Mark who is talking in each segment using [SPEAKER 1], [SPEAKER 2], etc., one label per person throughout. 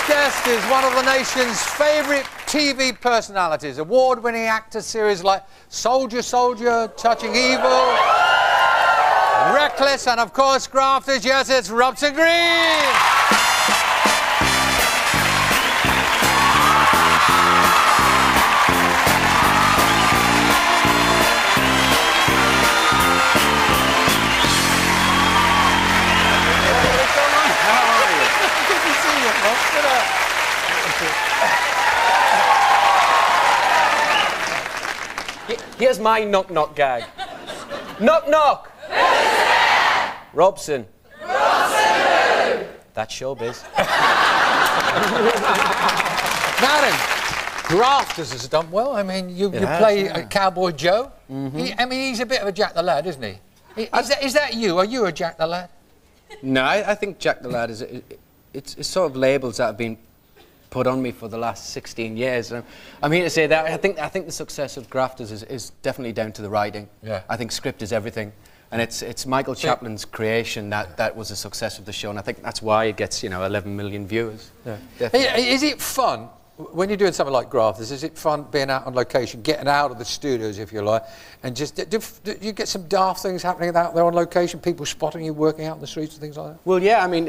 [SPEAKER 1] guest is one of the nation's favourite TV personalities, award-winning actor series like Soldier, Soldier, Touching Evil, Reckless, and of course Grafters. Yes, it's Robson Green.
[SPEAKER 2] Here's my knock-knock gag. Knock-knock! Robson.
[SPEAKER 3] Robson!
[SPEAKER 2] That's showbiz.
[SPEAKER 1] Now then, Grafters has done well. I mean, you play Cowboy Joe. I mean, he's a bit of a Jack the Lad, isn't he? Is that you? Are you a Jack the Lad?
[SPEAKER 4] No, I think Jack the Lad is... It's sort of labels that have been put on me for the last 16 years. I'm here to say that I think the success of Grafters is definitely down to the writing.
[SPEAKER 1] Yeah.
[SPEAKER 4] I think script is everything. And it's Michael Chaplin's creation that was the success of the show, and I think that's why it gets, 11 million viewers. Yeah.
[SPEAKER 1] Is it fun, when you're doing something like Grafters, is it fun being out on location, getting out of the studios, if you like, and just, do you get some daft things happening out there on location, people spotting you working out in the streets and things like that?
[SPEAKER 4] Well, yeah, I mean,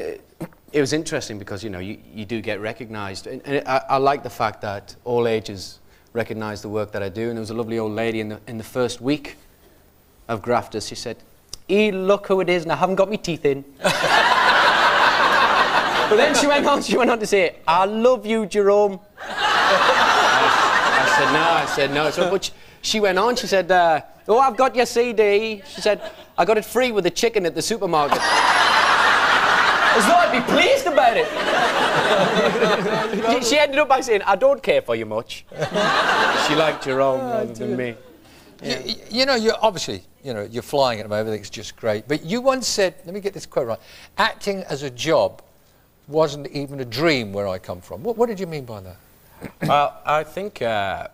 [SPEAKER 4] it was interesting because, you do get recognised. And I like the fact that all ages recognise the work that I do. And there was a lovely old lady in the first week of Grafters. She said, "Hey, look who it is, and I haven't got my teeth in." But then she went on to say, "I love you, Jerome." I said no. So, but she went on, she said, "Oh, I've got your CD." She said, "I got it free with a chicken at the supermarket." As though I'd be pleased about it. She ended up by saying, "I don't care for you much." She liked Jerome rather than me.
[SPEAKER 1] Yeah. You're obviously, you're flying at the moment, everything's just great. But you once said, let me get this quote right, acting as a job wasn't even a dream where I come from. What did you mean by that?
[SPEAKER 4] Well, I think, I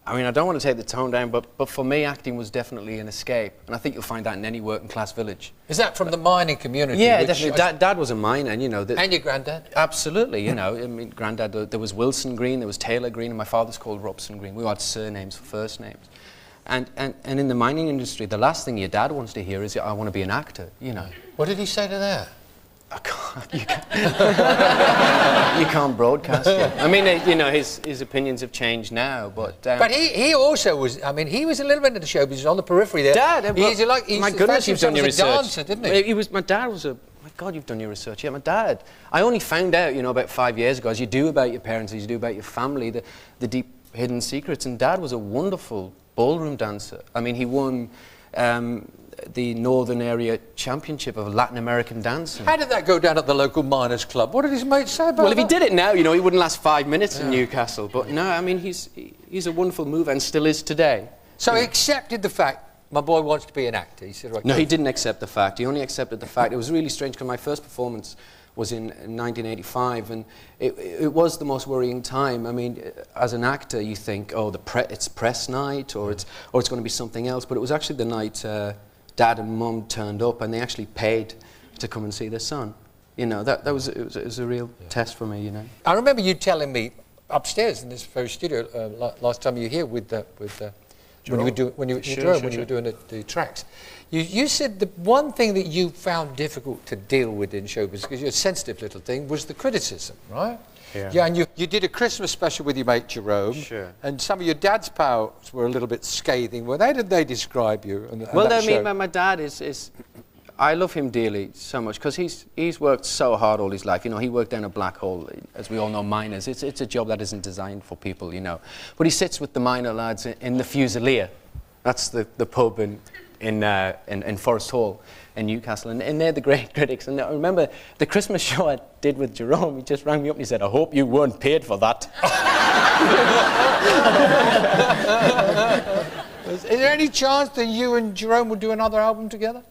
[SPEAKER 4] don't want to take the tone down, but for me, acting was definitely an escape. And I think you'll find that in any working class village.
[SPEAKER 1] Is that from the mining community?
[SPEAKER 4] Yeah, definitely. Dad was a miner, and
[SPEAKER 1] And your granddad?
[SPEAKER 4] Absolutely, I mean, Granddad, there was Wilson Green, there was Taylor Green, and my father's called Robson Green. We had surnames for first names. And in the mining industry, the last thing your dad wants to hear is, "I want to be an actor,"
[SPEAKER 1] What did he say to that?
[SPEAKER 4] You can't broadcast it. I mean, his opinions have changed now, but...
[SPEAKER 1] but he also was, he was a little bit into the show, but he was on the periphery there.
[SPEAKER 4] Dad, my goodness, you've done your research.
[SPEAKER 1] Dancer, didn't he?
[SPEAKER 4] My dad was my God, you've done your research. Yeah, my dad. I only found out, about 5 years ago, as you do about your parents, as you do about your family, the deep hidden secrets, and Dad was a wonderful ballroom dancer. I mean, he won... the Northern Area Championship of Latin American dancing.
[SPEAKER 1] How did that go down at the local miners' club? What did his mates say about that?
[SPEAKER 4] Well, if he did it now, he wouldn't last 5 minutes in Newcastle. But no, I mean, he's a wonderful mover and still is today.
[SPEAKER 1] So he accepted the fact, my boy wants to be an actor. He said, right,
[SPEAKER 4] no, he didn't accept the fact. He only accepted the fact. It was really strange because my first performance was in 1985, and it was the most worrying time. I mean, as an actor, you think, oh, it's press night, or it's going to be something else. But it was actually the night Dad and Mum turned up, and they actually paid to come and see their son. That was a real test for me.
[SPEAKER 1] I remember you telling me upstairs in this very studio last time you were here with when you were doing the tracks. You said the one thing that you found difficult to deal with in showbiz, because you're a sensitive little thing, was the criticism, right? Yeah, and you did a Christmas special with your mate Jerome.
[SPEAKER 4] Sure.
[SPEAKER 1] And some of your dad's pals were a little bit scathing. Well, how did they describe you?
[SPEAKER 4] Well, my dad is... I love him dearly so much because he's worked so hard all his life. He worked down a black hole, as we all know, miners. It's a job that isn't designed for people, But he sits with the miner lads in the Fusilier. That's the pub in Forest Hall in Newcastle, and they're the great critics. And I remember the Christmas show I did with Jerome. He just rang me up and he said, "I hope you weren't paid for that."
[SPEAKER 1] Is there any chance that you and Jerome would do another album together?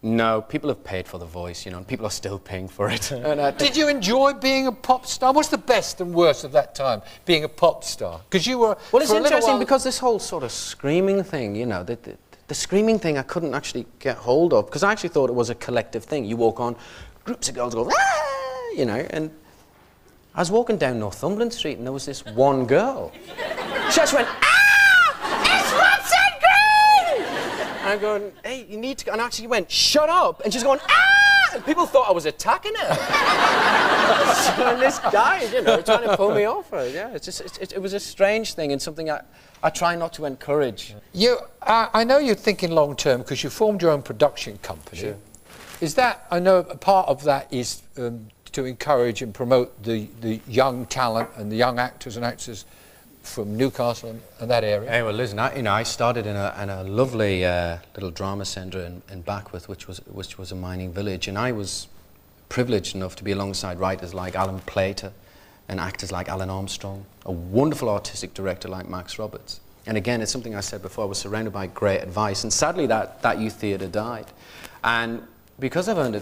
[SPEAKER 4] No, people have paid for The Voice, and people are still paying for it.
[SPEAKER 1] Did you enjoy being a pop star? What's the best and worst of that time, being a pop star? Because you were...
[SPEAKER 4] Well, it's interesting because this whole sort of screaming thing, the screaming thing I couldn't actually get hold of, because I actually thought it was a collective thing. You walk on, groups of girls go, "Ah!" and I was walking down Northumberland Street and there was this one girl. She just went, "Ah! It's Robson Green!" And I'm going, "Hey, you need to go." And actually went, "Shut up!" And she's going, "Ah!" And people thought I was attacking her. And this guy, you know, trying to pull me off her. Yeah, it was a strange thing and something I try not to encourage.
[SPEAKER 1] I know you're thinking long term because you formed your own production company.
[SPEAKER 4] Sure.
[SPEAKER 1] Is that, I know a part of that is to encourage and promote the young talent and the young actors and actresses from Newcastle and that area?
[SPEAKER 4] Hey, well, listen, I started in a lovely little drama centre in Backworth, which was a mining village, and I was privileged enough to be alongside writers like Alan Plater and actors like Alan Armstrong, a wonderful artistic director like Max Roberts. And again, it's something I said before, I was surrounded by great advice, and sadly that youth theatre died. And because I've earned a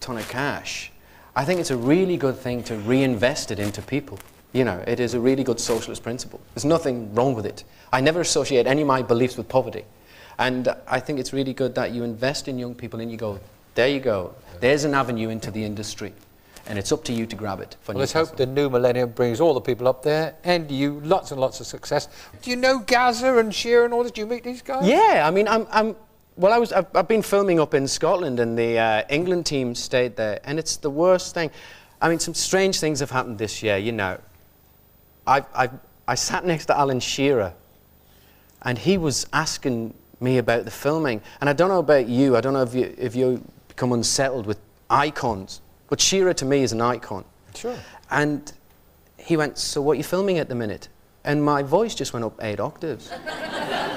[SPEAKER 4] ton of cash, I think it's a really good thing to reinvest it into people. You know, it is a really good socialist principle. There's nothing wrong with it. I never associate any of my beliefs with poverty. And I think it's really good that you invest in young people and you go, there you go, there's an avenue into the industry. And it's up to you to grab it.
[SPEAKER 1] Well, let's hope the new millennium brings all the people up there and you lots and lots of success. Do you know Gaza and Shearer and all this? Do you meet these guys?
[SPEAKER 4] Yeah, I mean, I've been filming up in Scotland and the England team stayed there, and it's the worst thing. I mean, some strange things have happened this year, you know. I sat next to Alan Shearer, and he was asking me about the filming. And I don't know about you, I don't know if you become unsettled with icons, but Shearer to me is an icon.
[SPEAKER 1] Sure.
[SPEAKER 4] And he went, "So what are you filming at the minute?" And my voice just went up 8 octaves.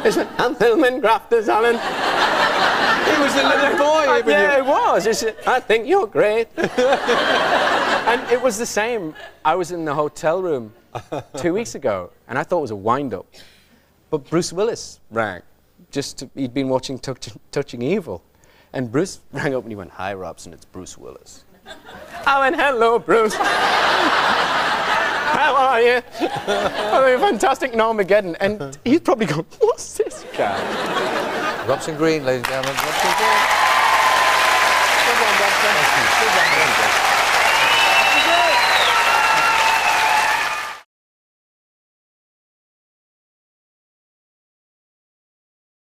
[SPEAKER 4] It's like, "I'm filming Grafters, Alan."
[SPEAKER 1] He was the little boy.
[SPEAKER 4] Yeah, it was. It's, "I think you're great." And it was the same. I was in the hotel room 2 weeks ago, and I thought it was a wind-up. But Bruce Willis rang. He'd been watching Touching Evil. And Bruce rang up and he went, "Hi, Robson, it's Bruce Willis." I went, "Hello, Bruce." "How are you?" I mean, fantastic Armageddon. And he's probably going, "What's this guy?"
[SPEAKER 1] Robson Green, ladies and gentlemen. Robson Green. Good one, Robson. Good one.